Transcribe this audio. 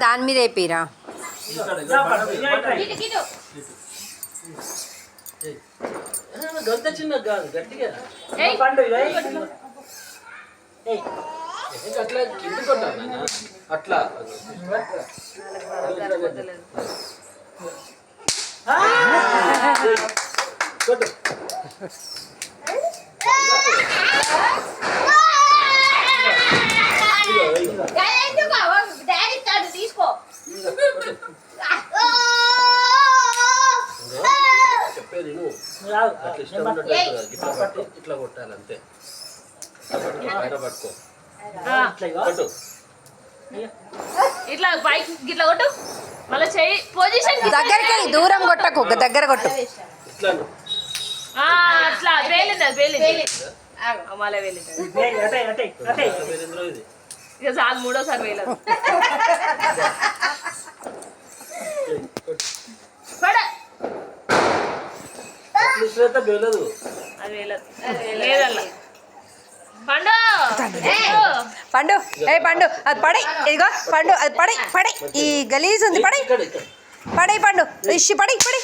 దాని మీద అయిపోయిరా. గంత చిన్న కాదు గట్టిగా అట్లా కింద కొట్టాలి అట్లా కొట్టు చెప్పేది నువ్వు అట్లా ఇష్టం ఉన్నట్టు ఇట్లా పట్టి ఇట్లా కొట్టాలి అంతే. బయట పట్టుకో కొట్టు ఇట్లా పైకి ఇట్లా కొట్టు మళ్ళీ చెయ్యి పొజిషన్ దగ్గరికి దూరం కొట్టకు, దగ్గర కొట్టు. ఇట్లా అట్లా వేలింది వేలింది మళ్ళీ వేలింది ఇది ఇక చాలు మూడోసారి వేయలేదు. వేయలేదు అది వేయలేదు లేదల్లా పండు పండు పండు అది పడి, ఇదిగో పండు అది పడి పడి, ఈ గలీజ్ ఉంది పడి పడి పండు ఇష్యూ పడి పడి.